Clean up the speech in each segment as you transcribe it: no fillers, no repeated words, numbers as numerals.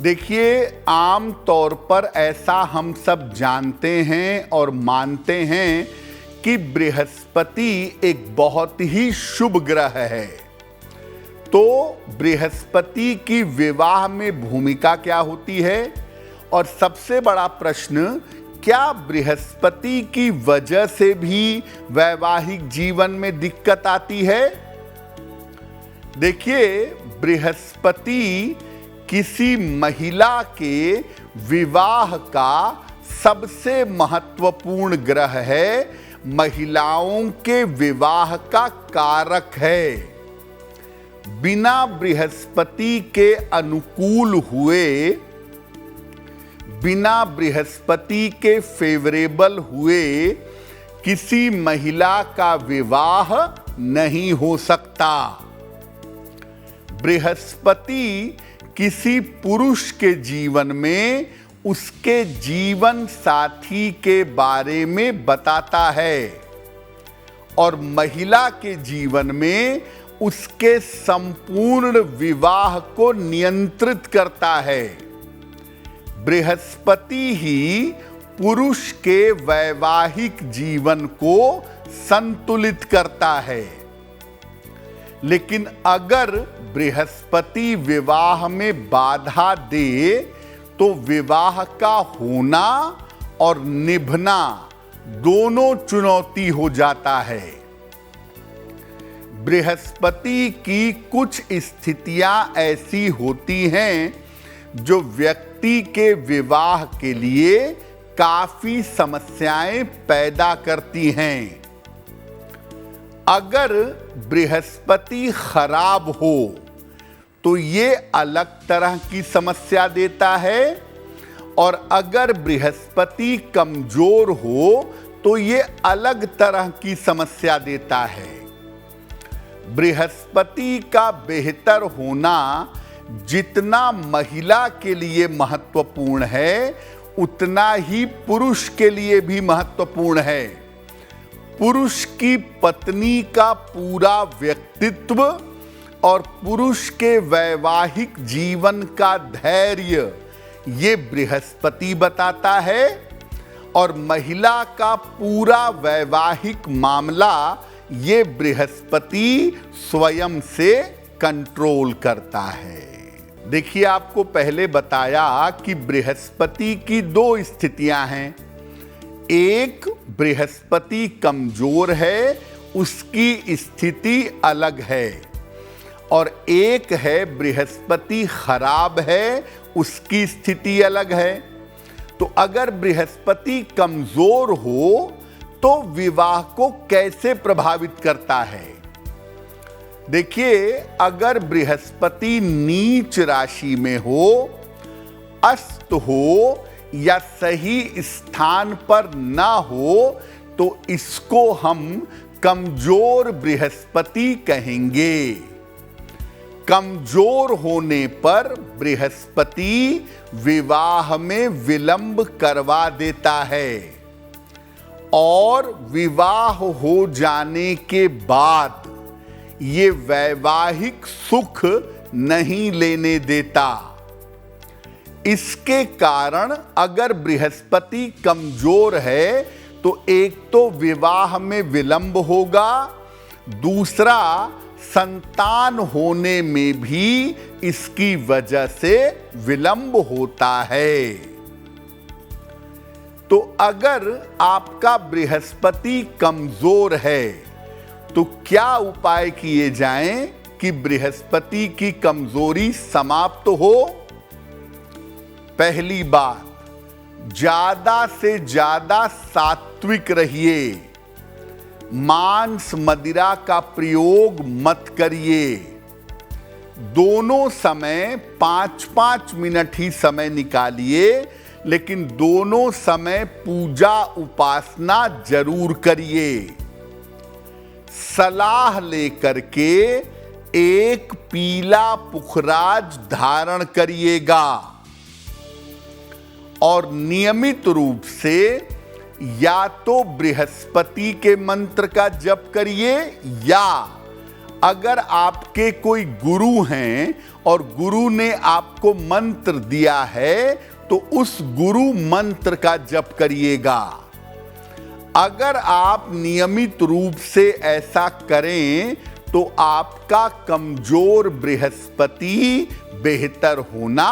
देखिए, आम तौर पर ऐसा हम सब जानते हैं और मानते हैं कि बृहस्पति एक बहुत ही शुभ ग्रह है। तो बृहस्पति की विवाह में भूमिका क्या होती है? और सबसे बड़ा प्रश्न, क्या बृहस्पति की वजह से भी वैवाहिक जीवन में दिक्कत आती है? देखिए, बृहस्पति किसी महिला के विवाह का सबसे महत्वपूर्ण ग्रह है, महिलाओं के विवाह का कारक है। बिना बृहस्पति के अनुकूल हुए, बिना बृहस्पति के फेवरेबल हुए किसी महिला का विवाह नहीं हो सकता। बृहस्पति किसी पुरुष के जीवन में उसके जीवन साथी के बारे में बताता है और महिला के जीवन में उसके संपूर्ण विवाह को नियंत्रित करता है। बृहस्पति ही पुरुष के वैवाहिक जीवन को संतुलित करता है। लेकिन अगर बृहस्पति विवाह में बाधा दे तो विवाह का होना और निभना दोनों चुनौती हो जाता है। बृहस्पति की कुछ स्थितियां ऐसी होती हैं जो व्यक्ति के विवाह के लिए काफी समस्याएं पैदा करती हैं। अगर बृहस्पति खराब हो तो ये अलग तरह की समस्या देता है, और अगर बृहस्पति कमजोर हो तो ये अलग तरह की समस्या देता है। बृहस्पति का बेहतर होना जितना महिला के लिए महत्वपूर्ण है, उतना ही पुरुष के लिए भी महत्वपूर्ण है। पुरुष की पत्नी का पूरा व्यक्तित्व और पुरुष के वैवाहिक जीवन का धैर्य ये बृहस्पति बताता है, और महिला का पूरा वैवाहिक मामला ये बृहस्पति स्वयं से कंट्रोल करता है। देखिए, आपको पहले बताया कि बृहस्पति की दो स्थितियां हैं। एक, बृहस्पति कमजोर है, उसकी स्थिति अलग है, और एक है बृहस्पति खराब है, उसकी स्थिति अलग है। तो अगर बृहस्पति कमजोर हो तो विवाह को कैसे प्रभावित करता है? देखिए, अगर बृहस्पति नीच राशि में हो, अस्त हो या सही स्थान पर ना हो तो इसको हम कमजोर बृहस्पति कहेंगे। कमजोर होने पर बृहस्पति विवाह में विलंब करवा देता है, और विवाह हो जाने के बाद ये वैवाहिक सुख नहीं लेने देता। इसके कारण अगर बृहस्पति कमजोर है तो एक तो विवाह में विलंब होगा, दूसरा संतान होने में भी इसकी वजह से विलंब होता है। तो अगर आपका बृहस्पति कमजोर है तो क्या उपाय किए जाएं कि बृहस्पति की कमजोरी समाप्त हो? पहली बात, ज्यादा से ज्यादा सात्विक रहिए। मांस मदिरा का प्रयोग मत करिए। दोनों समय 5-5 मिनट ही समय निकालिए, लेकिन दोनों समय पूजा उपासना जरूर करिए। सलाह लेकर के एक पीला पुखराज धारण करिएगा, और नियमित रूप से या तो बृहस्पति के मंत्र का जप करिए या अगर आपके कोई गुरु हैं और गुरु ने आपको मंत्र दिया है तो उस गुरु मंत्र का जप करिएगा। अगर आप नियमित रूप से ऐसा करें तो आपका कमजोर बृहस्पति बेहतर होना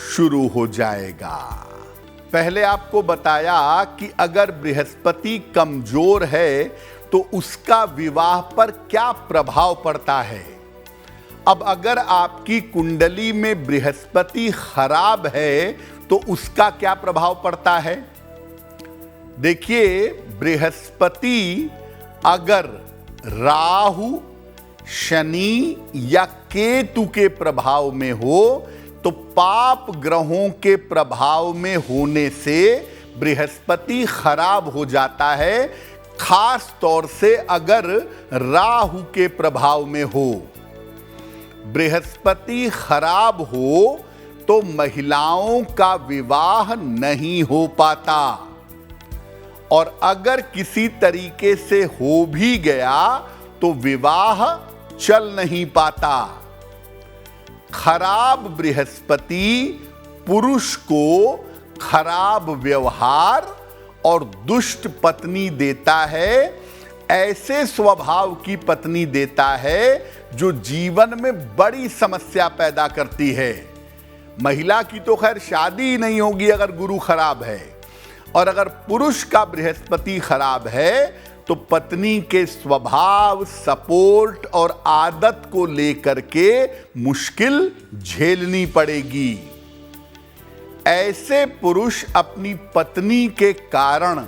शुरू हो जाएगा। पहले आपको बताया कि अगर बृहस्पति कमजोर है तो उसका विवाह पर क्या प्रभाव पड़ता है। अब अगर आपकी कुंडली में बृहस्पति खराब है तो उसका क्या प्रभाव पड़ता है। देखिए, बृहस्पति अगर राहु, शनि या केतु के प्रभाव में हो तो पाप ग्रहों के प्रभाव में होने से बृहस्पति खराब हो जाता है, खास तौर से अगर राहु के प्रभाव में हो। बृहस्पति खराब हो तो महिलाओं का विवाह नहीं हो पाता, और अगर किसी तरीके से हो भी गया तो विवाह चल नहीं पाता। खराब बृहस्पति पुरुष को खराब व्यवहार और दुष्ट पत्नी देता है, ऐसे स्वभाव की पत्नी देता है जो जीवन में बड़ी समस्या पैदा करती है। महिला की तो खैर शादी ही नहीं होगी अगर गुरु खराब है, और अगर पुरुष का बृहस्पति खराब है तो पत्नी के स्वभाव, सपोर्ट और आदत को लेकर के मुश्किल झेलनी पड़ेगी। ऐसे पुरुष अपनी पत्नी के कारण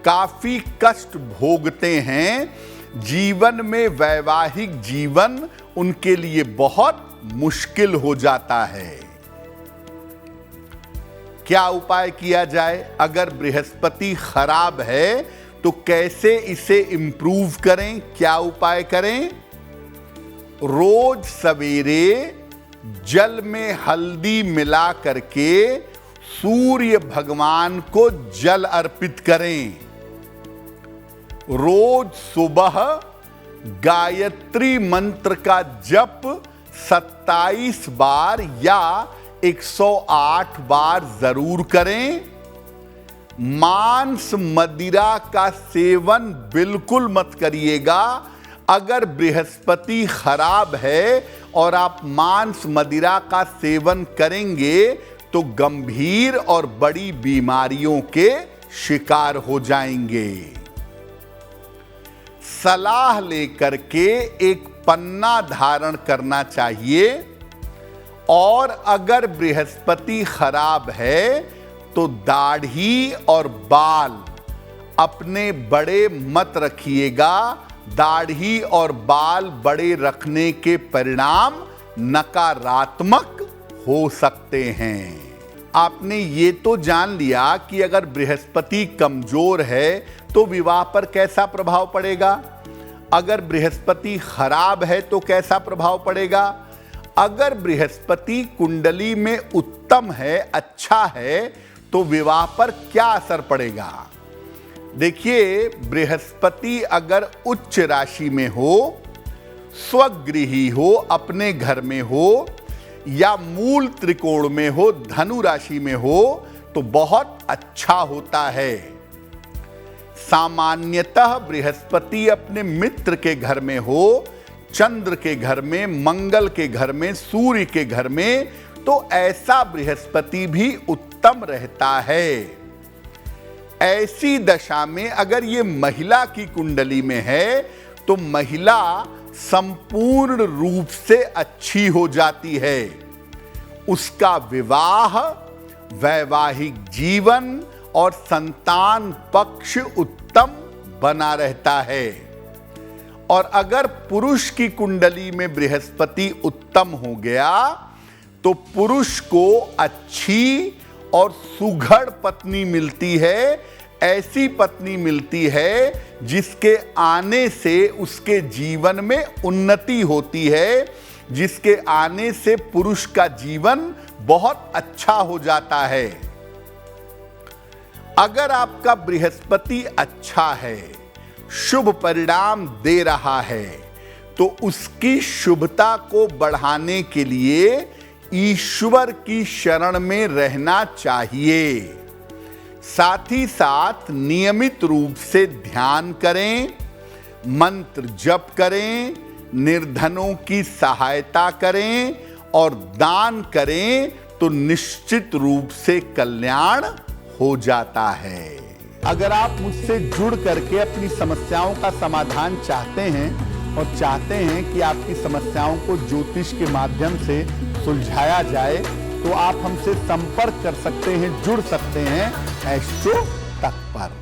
काफी कष्ट भोगते हैं। जीवन में वैवाहिक जीवन उनके लिए बहुत मुश्किल हो जाता है। क्या उपाय किया जाए? अगर बृहस्पति खराब है तो कैसे इसे इंप्रूव करें, क्या उपाय करें? रोज सवेरे जल में हल्दी मिला करके सूर्य भगवान को जल अर्पित करें। रोज सुबह गायत्री मंत्र का जप 27 बार या 108 बार जरूर करें। मांस मदिरा का सेवन बिल्कुल मत करिएगा। अगर बृहस्पति खराब है और आप मांस मदिरा का सेवन करेंगे तो गंभीर और बड़ी बीमारियों के शिकार हो जाएंगे। सलाह लेकर के एक पन्ना धारण करना चाहिए, और अगर बृहस्पति खराब है तो दाढ़ी और बाल अपने बड़े मत रखिएगा। दाढ़ी और बाल बड़े रखने के परिणाम नकारात्मक हो सकते हैं। आपने ये तो जान लिया कि अगर बृहस्पति कमजोर है तो विवाह पर कैसा प्रभाव पड़ेगा, अगर बृहस्पति खराब है तो कैसा प्रभाव पड़ेगा। अगर बृहस्पति कुंडली में उत्तम है, अच्छा है, तो विवाह पर क्या असर पड़ेगा। देखिए, बृहस्पति अगर उच्च राशि में हो, स्वगृही हो, अपने घर में हो, या मूल त्रिकोण में हो, धनु राशि में हो, तो बहुत अच्छा होता है। सामान्यतः बृहस्पति अपने मित्र के घर में हो, चंद्र के घर में, मंगल के घर में, सूर्य के घर में, तो ऐसा बृहस्पति भी उत्तम रहता है। ऐसी दशा में अगर ये महिला की कुंडली में है तो महिला संपूर्ण रूप से अच्छी हो जाती है। उसका विवाह, वैवाहिक जीवन और संतान पक्ष उत्तम बना रहता है। और अगर पुरुष की कुंडली में बृहस्पति उत्तम हो गया तो पुरुष को अच्छी और सुघड़ पत्नी मिलती है। ऐसी पत्नी मिलती है जिसके आने से उसके जीवन में उन्नति होती है, जिसके आने से पुरुष का जीवन बहुत अच्छा हो जाता है। अगर आपका बृहस्पति अच्छा है, शुभ परिणाम दे रहा है, तो उसकी शुभता को बढ़ाने के लिए ईश्वर की शरण में रहना चाहिए। साथ ही साथ नियमित रूप से ध्यान करें, मंत्र जप करें, निर्धनों की सहायता करें और दान करें तो निश्चित रूप से कल्याण हो जाता है। अगर आप मुझसे जुड़ करके अपनी समस्याओं का समाधान चाहते हैं और चाहते हैं कि आपकी समस्याओं को ज्योतिष के माध्यम से सुलझाया जाए, तो आप हमसे संपर्क कर सकते हैं, जुड़ सकते हैं एस्ट्रो तक पर।